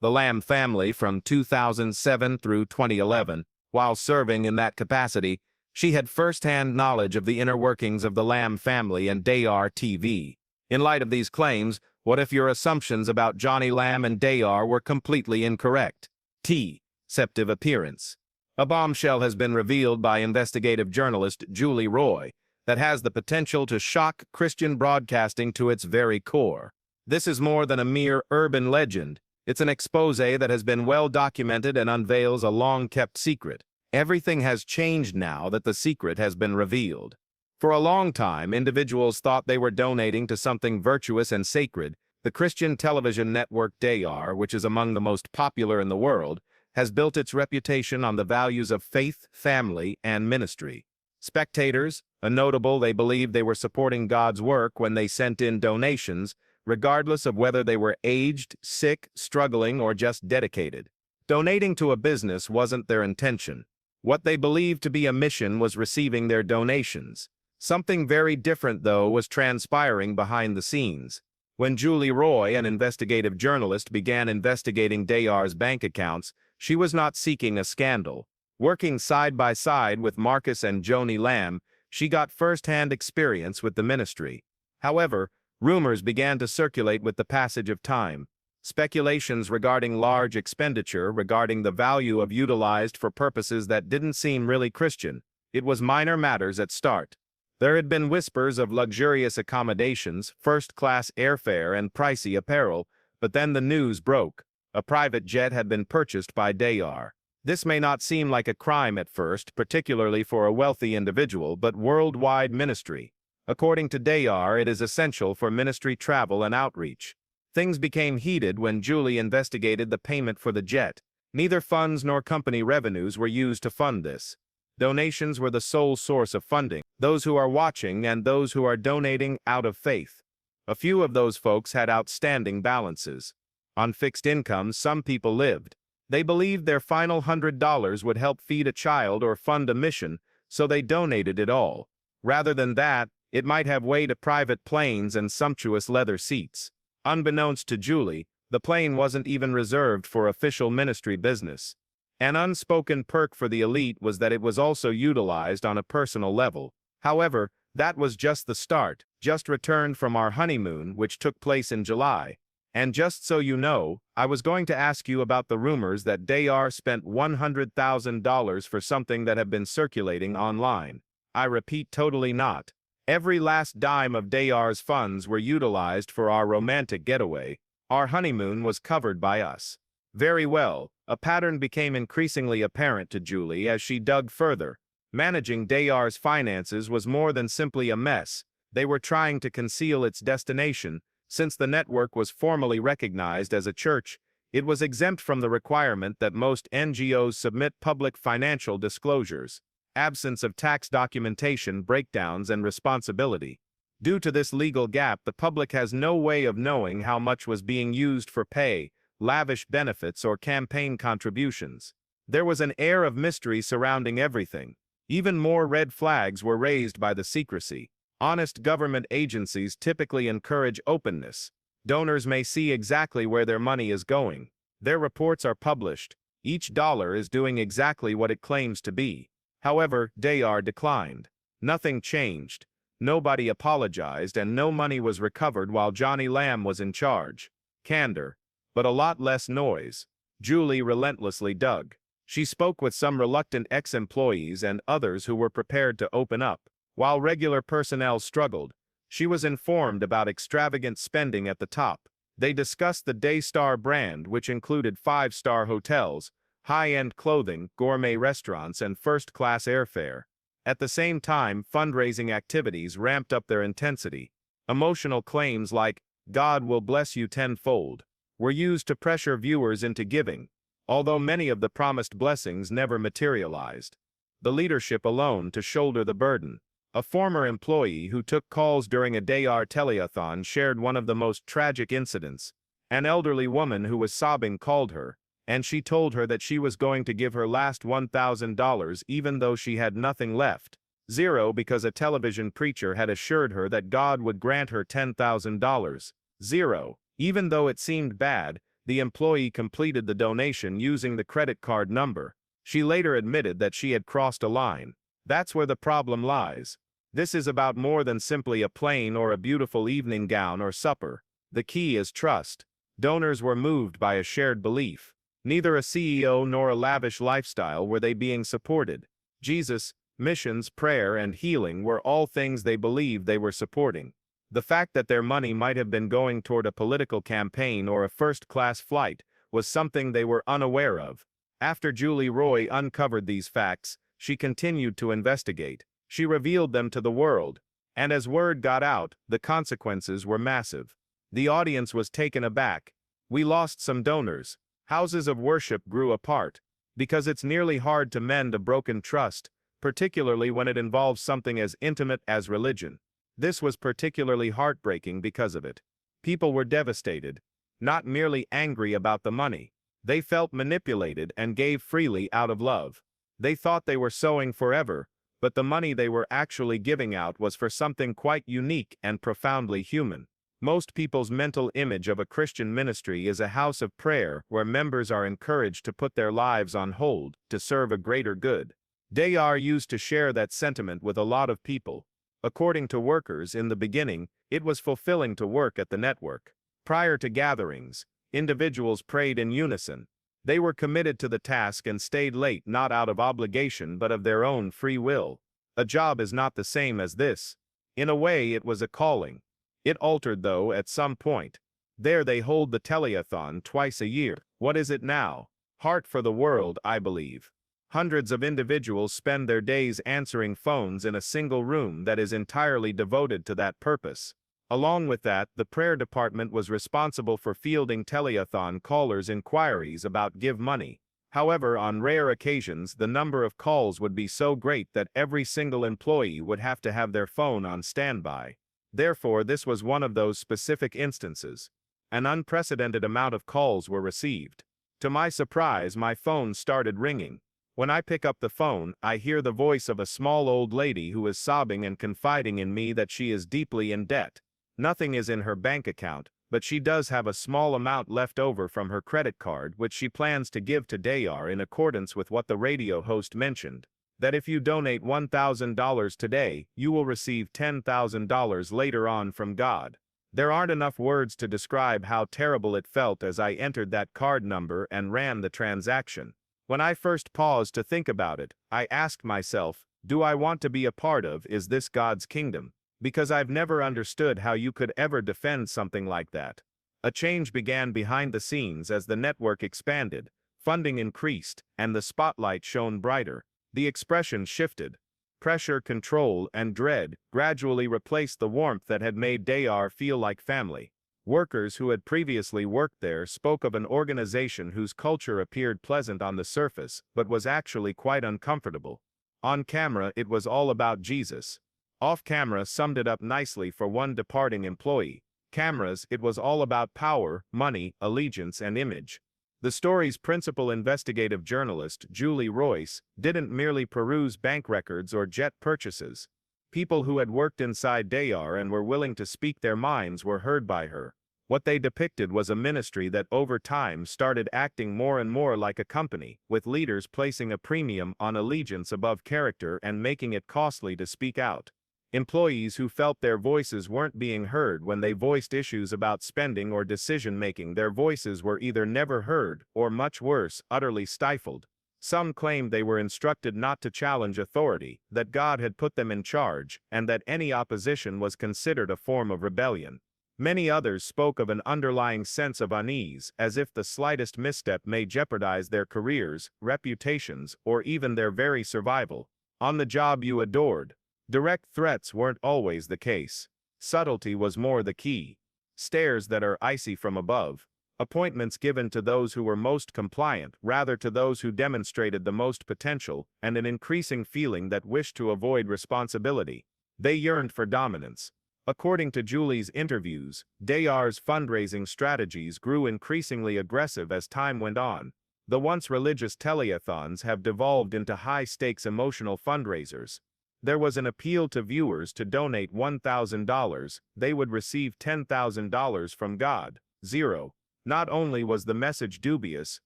the Lamb family from 2007 through 2011. While serving in that capacity, she had first-hand knowledge of the inner workings of the Lamb family and Dayar TV. In light of these claims, what if your assumptions about Johnny Lamb and Dayar were completely incorrect? Deceptive appearance. A bombshell has been revealed by investigative journalist Julie Roy that has the potential to shock Christian broadcasting to its very core. This is more than a mere urban legend. It's an exposé that has been well documented and unveils a long-kept secret. Everything has changed now that the secret has been revealed. For a long time, individuals thought they were donating to something virtuous and sacred. The Christian television network Dayar, which is among the most popular in the world, has built its reputation on the values of faith, family, and ministry. Spectators, a notable they believed they were supporting God's work when they sent in donations, regardless of whether they were aged, sick, struggling, or just dedicated. Donating to a business wasn't their intention. What they believed to be a mission was receiving their donations. Something very different, though, was transpiring behind the scenes. When Julie Roy, an investigative journalist, began investigating Dayar's bank accounts, she was not seeking a scandal. Working side by side with Marcus and Johnny Lamb, she got first-hand experience with the ministry. However, rumors began to circulate with the passage of time. Speculations regarding large expenditure, regarding the value of utilized for purposes that didn't seem really Christian. It was minor matters at start. There had been whispers of luxurious accommodations, first-class airfare, and pricey apparel, but then the news broke. A private jet had been purchased by Dayar. This may not seem like a crime at first, particularly for a wealthy individual, but worldwide ministry. According to Dayar, it is essential for ministry travel and outreach. Things became heated when Julie investigated the payment for the jet. Neither funds nor company revenues were used to fund this. Donations were the sole source of funding. Those who are watching and those who are donating out of faith. A few of those folks had outstanding balances. On fixed incomes, some people lived. They believed their final $100 would help feed a child or fund a mission, so they donated it all. Rather than that, it might have way to private planes and sumptuous leather seats. Unbeknownst to Julie, the plane wasn't even reserved for official ministry business. An unspoken perk for the elite was that it was also utilized on a personal level. However, that was just the start. Just returned from our honeymoon, which took place in July. And just so you know, I was going to ask you about the rumors that Dayar spent $100,000 for something that have been circulating online. I repeat, totally not. Every last dime of Dayar's funds were utilized for our romantic getaway. Our honeymoon was covered by us. Very well, a pattern became increasingly apparent to Julie as she dug further. Managing Dayar's finances was more than simply a mess. They were trying to conceal its destination. Since the network was formally recognized as a church, it was exempt from the requirement that most NGOs submit public financial disclosures. Absence of tax documentation, breakdowns, and responsibility. Due to this legal gap, the public has no way of knowing how much was being used for pay, lavish benefits, or campaign contributions. There was an air of mystery surrounding everything. Even more red flags were raised by the secrecy. Honest government agencies typically encourage openness. Donors may see exactly where their money is going. Their reports are published. Each dollar is doing exactly what it claims to be. However, Dayar declined. Nothing changed. Nobody apologized, and no money was recovered while Johnny Lamb was in charge. Candor, but a lot less noise. Julie relentlessly dug. She spoke with some reluctant ex-employees and others who were prepared to open up. While regular personnel struggled, she was informed about extravagant spending at the top. They discussed the Daystar brand, which included 5-star hotels, high-end clothing, gourmet restaurants, and first-class airfare. At the same time, fundraising activities ramped up their intensity. Emotional claims like, "God will bless you tenfold," were used to pressure viewers into giving, although many of the promised blessings never materialized. The leadership alone to shoulder the burden. A former employee who took calls during a Dayar telethon shared one of the most tragic incidents. An elderly woman who was sobbing called her, and she told her that she was going to give her last $1,000 even though she had nothing left. Zero, because a television preacher had assured her that God would grant her $10,000. Zero. Even though it seemed bad, The employee completed the donation using the credit card number. She later admitted that she had crossed a line. That's where the problem lies. This is about more than simply a plane or a beautiful evening gown or supper. The key is trust. Donors were moved by a shared belief. Neither a CEO nor a lavish lifestyle were they being supported. Jesus, missions, prayer, and healing were all things they believed they were supporting. The fact that their money might have been going toward a political campaign or a first-class flight was something they were unaware of. After Julie Roy uncovered these facts, she continued to investigate. She revealed them to the world. And as word got out, the consequences were massive. The audience was taken aback. We lost some donors. Houses of worship grew apart. Because it's nearly hard to mend a broken trust, particularly when it involves something as intimate as religion. This was particularly heartbreaking because of it. People were devastated, not merely angry about the money. They felt manipulated and gave freely out of love. They thought they were sowing forever, but the money they were actually giving out was for something quite unique and profoundly human. Most people's mental image of a Christian ministry is a house of prayer where members are encouraged to put their lives on hold to serve a greater good. Dayar used to share that sentiment with a lot of people. According to workers in the beginning, it was fulfilling to work at the network. Prior to gatherings, individuals prayed in unison. They were committed to the task and stayed late not out of obligation but of their own free will. A job is not the same as this. In a way, it was a calling. It altered, though, at some point. There they hold the telethon twice a year. What is it now? Heart for the World, I believe. Hundreds of individuals spend their days answering phones in a single room that is entirely devoted to that purpose. Along with that, the prayer department was responsible for fielding telethon callers' inquiries about give money. However, on rare occasions, the number of calls would be so great that every single employee would have to have their phone on standby. Therefore, this was one of those specific instances. An unprecedented amount of calls were received. To my surprise, my phone started ringing. When I pick up the phone, I hear the voice of a small old lady who is sobbing and confiding in me that she is deeply in debt. Nothing is in her bank account, but she does have a small amount left over from her credit card which she plans to give to Dayar in accordance with what the radio host mentioned. That if you donate $1,000 today, you will receive $10,000 later on from God. There aren't enough words to describe how terrible it felt as I entered that card number and ran the transaction. When I first paused to think about it, I asked myself, do I want to be a part of Is This God's Kingdom? Because I've never understood how you could ever defend something like that. A change began behind the scenes as the network expanded, funding increased, and the spotlight shone brighter. The expression shifted. Pressure, control, and dread gradually replaced the warmth that had made Dayar feel like family. Workers who had previously worked there spoke of an organization whose culture appeared pleasant on the surface, but was actually quite uncomfortable. On camera, it was all about Jesus. Off camera summed it up nicely for one departing employee. Cameras, it was all about power, money, allegiance, and image. The story's principal investigative journalist, Julie Royce, didn't merely peruse bank records or jet purchases. People who had worked inside Dayar and were willing to speak their minds were heard by her. What they depicted was a ministry that over time started acting more and more like a company, with leaders placing a premium on allegiance above character and making it costly to speak out. Employees who felt their voices weren't being heard when they voiced issues about spending or decision-making, their voices were either never heard, or much worse, utterly stifled. Some claimed they were instructed not to challenge authority, that God had put them in charge, and that any opposition was considered a form of rebellion. Many others spoke of an underlying sense of unease, as if the slightest misstep may jeopardize their careers, reputations, or even their very survival. On the job you adored. Direct threats weren't always the case. Subtlety was more the key. Stares that are icy from above. Appointments given to those who were most compliant, rather to those who demonstrated the most potential, and an increasing feeling that wished to avoid responsibility. They yearned for dominance. According to Julie's interviews, Dayar's fundraising strategies grew increasingly aggressive as time went on. The once religious telethons have devolved into high-stakes emotional fundraisers. There was an appeal to viewers to donate $1,000, they would receive $10,000 from God. 0. Not only was the message dubious,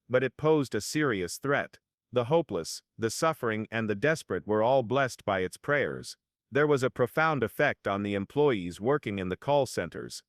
but it posed a serious threat. The hopeless, the suffering, and the desperate were all blessed by its prayers. There was a profound effect on the employees working in the call centers.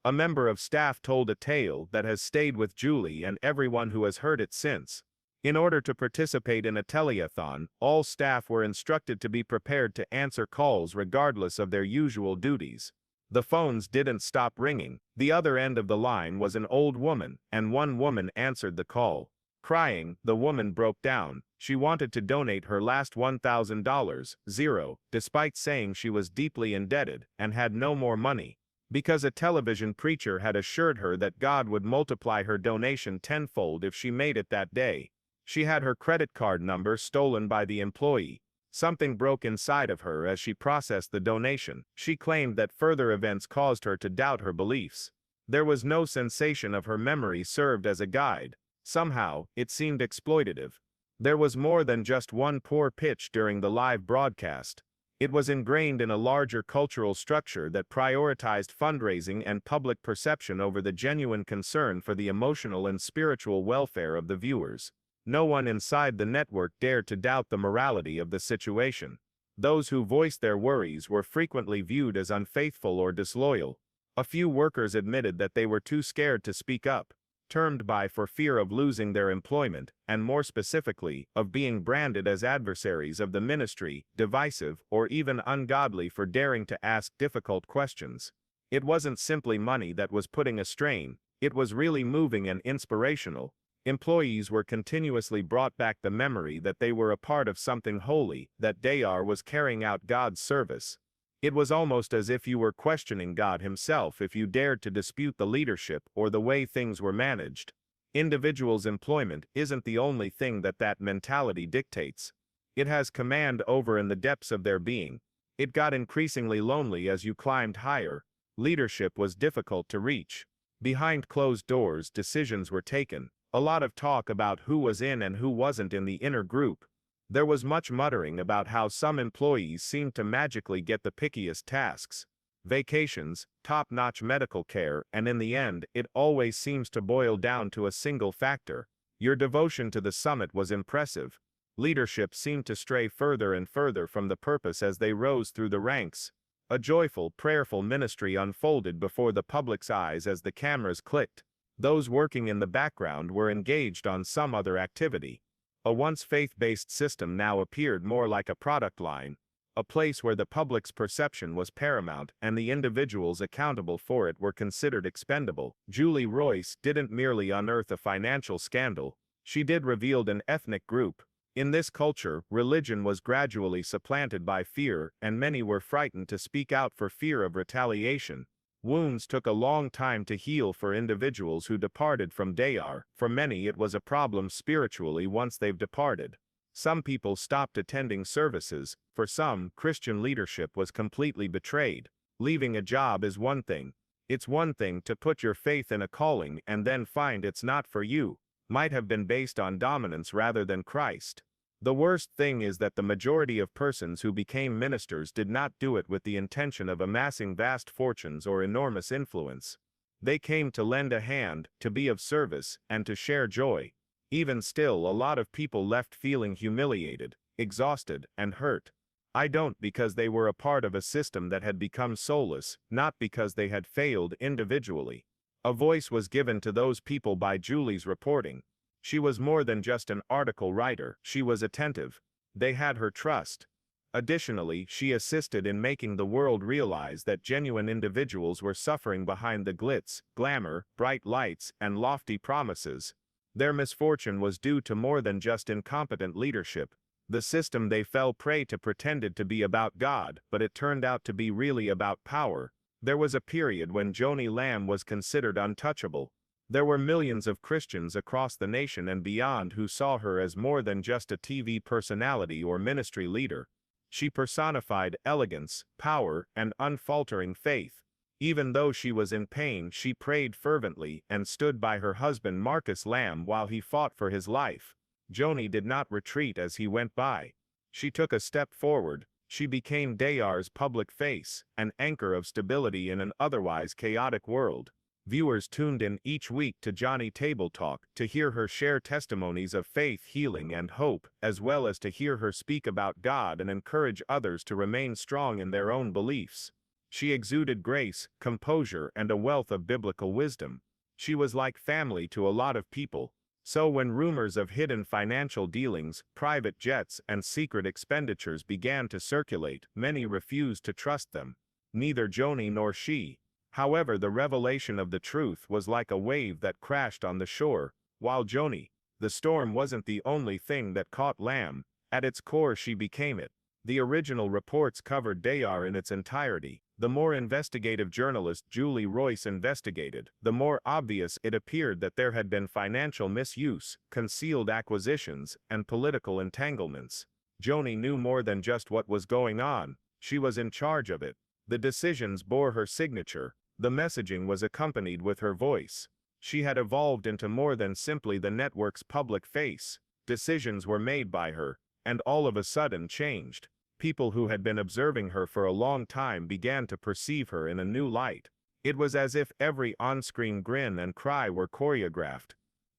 A member of staff told a tale that has stayed with Julie and everyone who has heard it since. In order to participate in a telethon, all staff were instructed to be prepared to answer calls regardless of their usual duties. The phones didn't stop ringing. The other end of the line was an old woman, and one woman answered the call. Crying, the woman broke down. She wanted to donate her last $1,000, despite saying she was deeply indebted and had no more money. Because a television preacher had assured her that God would multiply her donation tenfold if she made it that day. She had her credit card number stolen by the employee. Something broke inside of her as she processed the donation. She claimed that further events caused her to doubt her beliefs. There was no sensation of her memory served as a guide. Somehow, it seemed exploitative. There was more than just one poor pitch during the live broadcast. It was ingrained in a larger cultural structure that prioritized fundraising and public perception over the genuine concern for the emotional and spiritual welfare of the viewers. No one inside the network dared to doubt the morality of the situation. Those who voiced their worries were frequently viewed as unfaithful or disloyal. A few workers admitted that they were too scared to speak up, termed by for fear of losing their employment, and more specifically, of being branded as adversaries of the ministry, divisive, or even ungodly for daring to ask difficult questions. It wasn't simply money that was putting a strain, it was really moving and inspirational. Employees were continuously brought back the memory that they were a part of something holy, that Dayar was carrying out God's service. It was almost as if you were questioning God himself if you dared to dispute the leadership or the way things were managed. Individuals' employment isn't the only thing that mentality dictates. It has command over in the depths of their being. It got increasingly lonely as you climbed higher. Leadership was difficult to reach. Behind closed doors, decisions were taken. A lot of talk about who was in and who wasn't in the inner group. There was much muttering about how some employees seemed to magically get the pickiest tasks, vacations, top-notch medical care, and in the end, it always seems to boil down to a single factor. Your devotion to the summit was impressive. Leadership seemed to stray further and further from the purpose as they rose through the ranks. A joyful, prayerful ministry unfolded before the public's eyes as the cameras clicked. Those working in the background were engaged on some other activity. A once faith-based system now appeared more like a product line, a place where the public's perception was paramount and the individuals accountable for it were considered expendable. Julie Royce didn't merely unearth a financial scandal, she did reveal an ethnic group. In this culture, religion was gradually supplanted by fear, and many were frightened to speak out for fear of retaliation. Wounds took a long time to heal for individuals who departed from Dayar. For many it was a problem spiritually once they've departed. Some people stopped attending services. For some, Christian leadership was completely betrayed. Leaving a job is one thing. It's one thing to put your faith in a calling and then find it's not for you. Might have been based on dominance rather than Christ. The worst thing is that the majority of persons who became ministers did not do it with the intention of amassing vast fortunes or enormous influence. They came to lend a hand, to be of service, and to share joy. Even still, a lot of people left feeling humiliated, exhausted, and hurt. I don't because they were a part of a system that had become soulless, not because they had failed individually. A voice was given to those people by Julie's reporting. She was more than just an article writer, she was attentive. They had her trust. Additionally, she assisted in making the world realize that genuine individuals were suffering behind the glitz, glamour, bright lights, and lofty promises. Their misfortune was due to more than just incompetent leadership. The system they fell prey to pretended to be about God, but it turned out to be really about power. There was a period when Johnny Lamb was considered untouchable. There were millions of Christians across the nation and beyond who saw her as more than just a TV personality or ministry leader. She personified elegance, power, and unfaltering faith. Even though she was in pain, she prayed fervently and stood by her husband Marcus Lamb while he fought for his life. Joni did not retreat as he went by. She took a step forward. She became Dayar's public face, an anchor of stability in an otherwise chaotic world. Viewers tuned in each week to Johnny Table Talk to hear her share testimonies of faith, healing, and hope, as well as to hear her speak about God and encourage others to remain strong in their own beliefs. She exuded grace, composure, and a wealth of biblical wisdom. She was like family to a lot of people. So when rumors of hidden financial dealings, private jets, and secret expenditures began to circulate, many refused to trust them. Neither Joni nor she. However, the revelation of the truth was like a wave that crashed on the shore, while Joni, the storm wasn't the only thing that caught Lamb. At its core she became it. The original reports covered Dayar in its entirety. The more investigative journalist Julie Royce investigated, the more obvious it appeared that there had been financial misuse, concealed acquisitions, and political entanglements. Joni knew more than just what was going on. She was in charge of it. The decisions bore her signature. The messaging was accompanied with her voice. She had evolved into more than simply the network's public face. Decisions were made by her, and all of a sudden changed. People who had been observing her for a long time began to perceive her in a new light. It was as if every on-screen grin and cry were choreographed.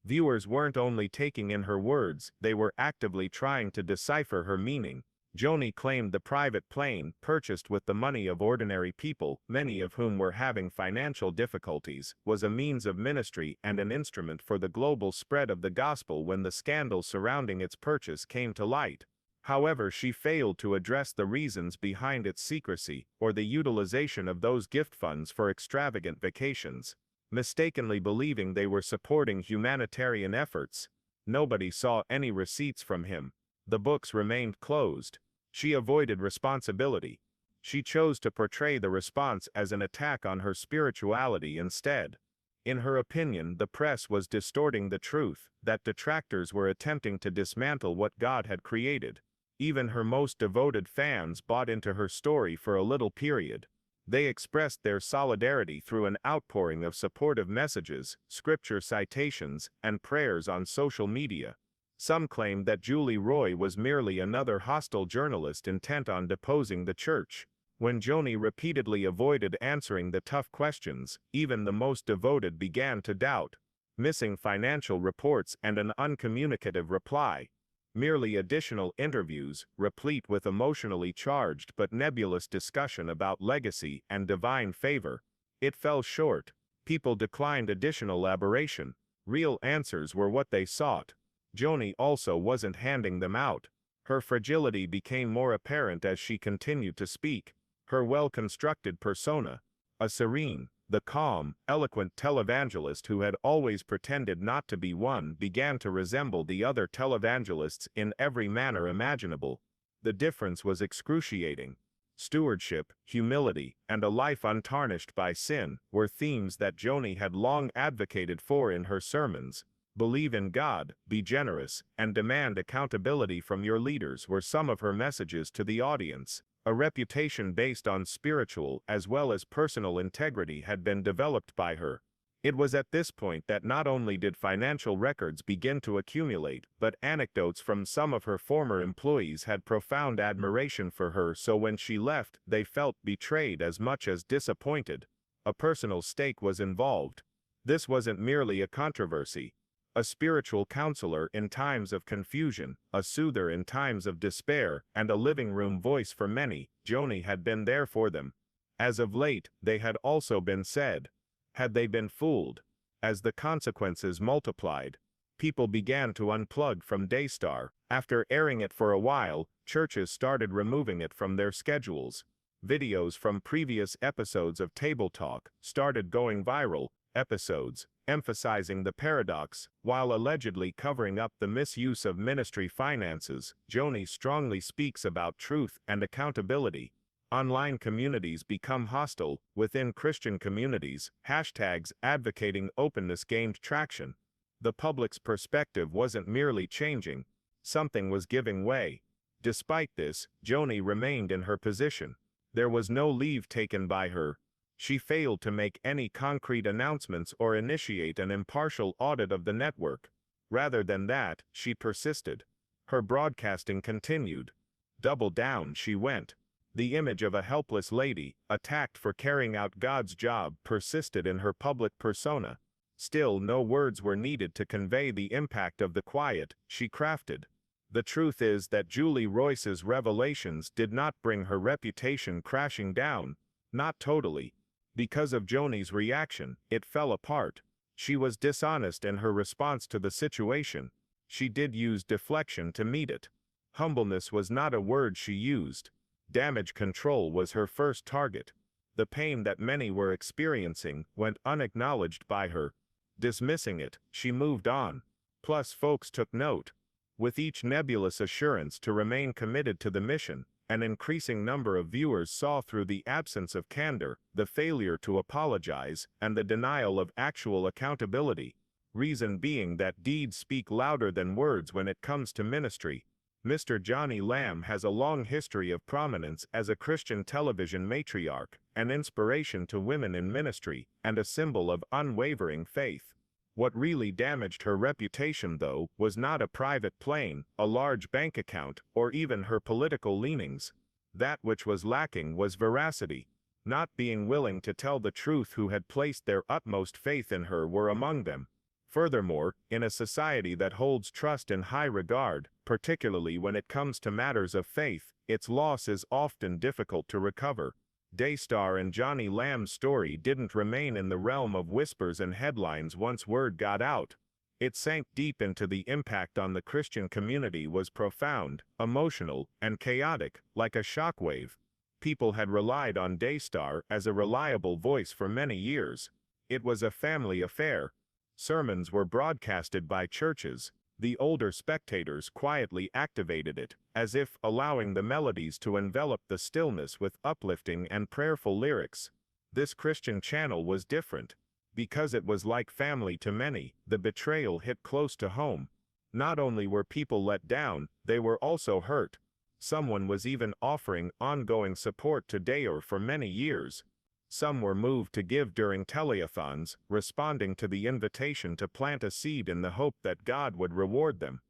Viewers weren't only taking in her words, they were actively trying to decipher her meaning. Joni claimed the private plane, purchased with the money of ordinary people, many of whom were having financial difficulties, was a means of ministry and an instrument for the global spread of the gospel when the scandal surrounding its purchase came to light. However, she failed to address the reasons behind its secrecy, or the utilization of those gift funds for extravagant vacations, mistakenly believing they were supporting humanitarian efforts. Nobody saw any receipts from him. The books remained closed. She avoided responsibility. She chose to portray the response as an attack on her spirituality instead. In her opinion, the press was distorting the truth, that detractors were attempting to dismantle what God had created. Even her most devoted fans bought into her story for a little period. They expressed their solidarity through an outpouring of supportive messages, scripture citations, and prayers on social media. Some claimed that Julie Roy was merely another hostile journalist intent on deposing the church. When Joni repeatedly avoided answering the tough questions, even the most devoted began to doubt. Missing financial reports and an uncommunicative reply. Merely additional interviews, replete with emotionally charged but nebulous discussion about legacy and divine favor. It fell short. People declined additional elaboration. Real answers were what they sought. Joni also wasn't handing them out. Her fragility became more apparent as she continued to speak. Her well-constructed persona, a serene, the calm, eloquent televangelist who had always pretended not to be one, began to resemble the other televangelists in every manner imaginable. The difference was excruciating. Stewardship, humility, and a life untarnished by sin were themes that Joni had long advocated for in her sermons. Believe in God, be generous, and demand accountability from your leaders were some of her messages to the audience. A reputation based on spiritual as well as personal integrity had been developed by her. It was at this point that not only did financial records begin to accumulate, but anecdotes from some of her former employees had profound admiration for her, so when she left, they felt betrayed as much as disappointed. A personal stake was involved. This wasn't merely a controversy. A spiritual counselor in times of confusion, a soother in times of despair, and a living room voice for many, Joni had been there for them. As of late, they had also been said. Had they been fooled? As the consequences multiplied, people began to unplug from Daystar. After airing it for a while, churches started removing it from their schedules. Videos from previous episodes of Table Talk started going viral. Episodes emphasizing the paradox, while allegedly covering up the misuse of ministry finances. Joni strongly speaks about truth and accountability. Online communities become hostile. Within Christian communities, hashtags advocating openness gained traction. The public's perspective wasn't merely changing. Something was giving way. Despite this, Joni remained in her position. There was no leave taken by her. She failed to make any concrete announcements or initiate an impartial audit of the network. Rather than that, she persisted. Her broadcasting continued. Double down she went. The image of a helpless lady, attacked for carrying out God's job, persisted in her public persona. Still, no words were needed to convey the impact of the quiet she crafted. The truth is that Julie Royce's revelations did not bring her reputation crashing down. Not totally. Because of Joni's reaction, it fell apart. She was dishonest in her response to the situation. She did use deflection to meet it. Humbleness was not a word she used. Damage control was her first target. The pain that many were experiencing went unacknowledged by her. Dismissing it, she moved on. Plus, folks took note. With each nebulous assurance to remain committed to the mission, an increasing number of viewers saw through the absence of candor, the failure to apologize, and the denial of actual accountability. Reason being that deeds speak louder than words when it comes to ministry. Mr. Johnny Lamb has a long history of prominence as a Christian television matriarch, an inspiration to women in ministry, and a symbol of unwavering faith. What really damaged her reputation, though, was not a private plane, a large bank account, or even her political leanings. That which was lacking was veracity. Not being willing to tell the truth who had placed their utmost faith in her were among them. Furthermore, in a society that holds trust in high regard, particularly when it comes to matters of faith, its loss is often difficult to recover. Daystar and Johnny Lamb's story didn't remain in the realm of whispers and headlines once word got out. It sank deep into the impact on the Christian community was profound, emotional, and chaotic, like a shockwave. People had relied on Daystar as a reliable voice for many years. It was a family affair. Sermons were broadcasted by churches. The older spectators quietly activated it, as if allowing the melodies to envelop the stillness with uplifting and prayerful lyrics. This Christian channel was different. Because it was like family to many, the betrayal hit close to home. Not only were people let down, they were also hurt. Someone was even offering ongoing support to Dayar for many years. Some were moved to give during telethons, responding to the invitation to plant a seed in the hope that God would reward them.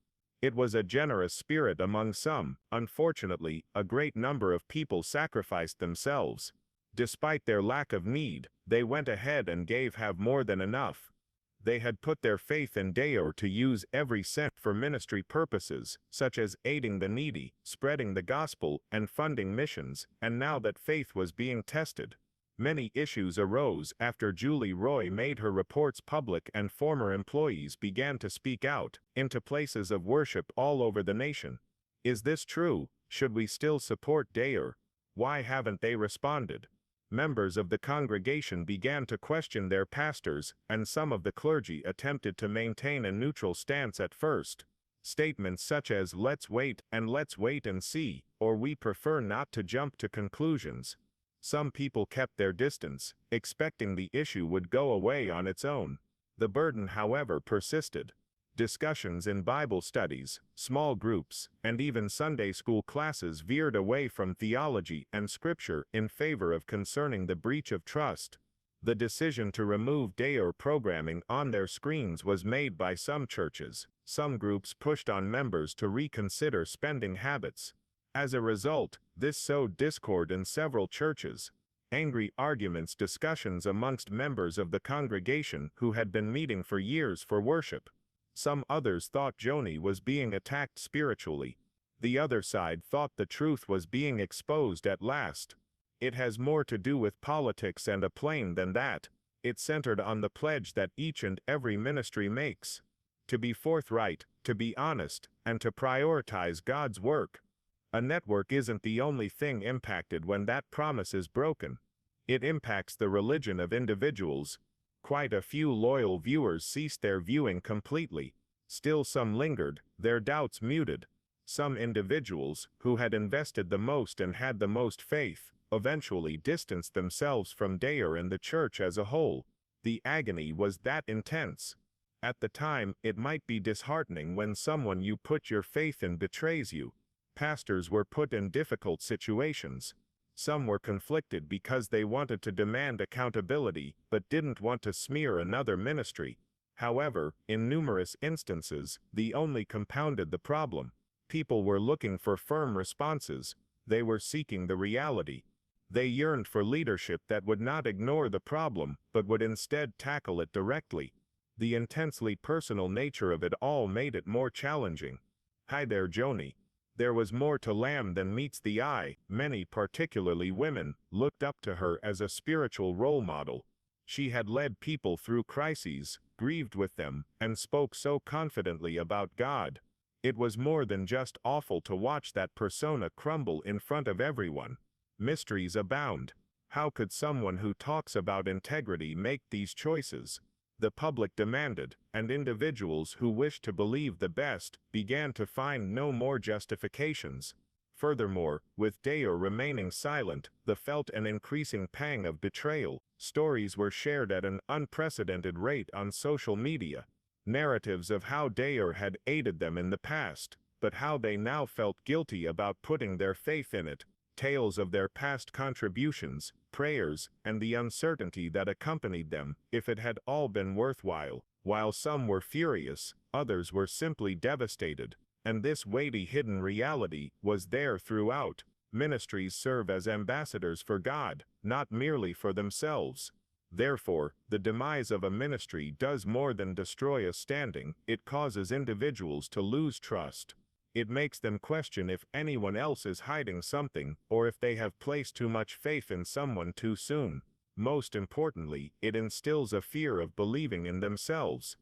It was a generous spirit among some. Unfortunately, a great number of people sacrificed themselves. Despite their lack of need, they went ahead and gave more than enough. They had put their faith in Dayar to use every cent for ministry purposes, such as aiding the needy, spreading the gospel, and funding missions, and now that faith was being tested, many issues arose after Julie Roy made her reports public and former employees began to speak out into places of worship all over the nation. Is this true? Should we still support Dayar? Why haven't they responded? Members of the congregation began to question their pastors, and some of the clergy attempted to maintain a neutral stance at first. Statements such as let's wait and see, or we prefer not to jump to conclusions. Some people kept their distance, expecting the issue would go away on its own. The burden, however, persisted. Discussions in Bible studies, small groups, and even Sunday school classes veered away from theology and scripture in favor of concerning the breach of trust. The decision to remove Dayar programming on their screens was made by some churches. Some groups pushed on members to reconsider spending habits. As a result, this sowed discord in several churches. Angry discussions amongst members of the congregation who had been meeting for years for worship. Some others thought Joni was being attacked spiritually. The other side thought the truth was being exposed at last. It has more to do with politics and a plane than that. It centered on the pledge that each and every ministry makes. To be forthright, to be honest, and to prioritize God's work. A network isn't the only thing impacted when that promise is broken. It impacts the religion of individuals. Quite a few loyal viewers ceased their viewing completely. Still some lingered, their doubts muted. Some individuals, who had invested the most and had the most faith, eventually distanced themselves from Dayar and the church as a whole. The agony was that intense. At the time, it might be disheartening when someone you put your faith in betrays you. Pastors were put in difficult situations. Some were conflicted because they wanted to demand accountability but didn't want to smear another ministry. However, in numerous instances, they only compounded the problem. People were looking for firm responses. They were seeking the reality. They yearned for leadership that would not ignore the problem, but would instead tackle it directly. The intensely personal nature of it all made it more challenging. Hi there, Joni. There was more to Lamb than meets the eye. Many, particularly women, looked up to her as a spiritual role model. She had led people through crises, grieved with them, and spoke so confidently about God. It was more than just awful to watch that persona crumble in front of everyone. Mysteries abound. How could someone who talks about integrity make these choices? The public demanded, and individuals who wished to believe the best began to find no more justifications. Furthermore, with Dayar remaining silent, they felt an increasing pang of betrayal. Stories were shared at an unprecedented rate on social media. Narratives of how Dayar had aided them in the past, but how they now felt guilty about putting their faith in it. Tales of their past contributions, prayers, and the uncertainty that accompanied them, if it had all been worthwhile. While some were furious, others were simply devastated. And this weighty hidden reality was there throughout. Ministries serve as ambassadors for God, not merely for themselves. Therefore, the demise of a ministry does more than destroy a standing, it causes individuals to lose trust. It makes them question if anyone else is hiding something, or if they have placed too much faith in someone too soon. Most importantly, it instills a fear of believing in themselves.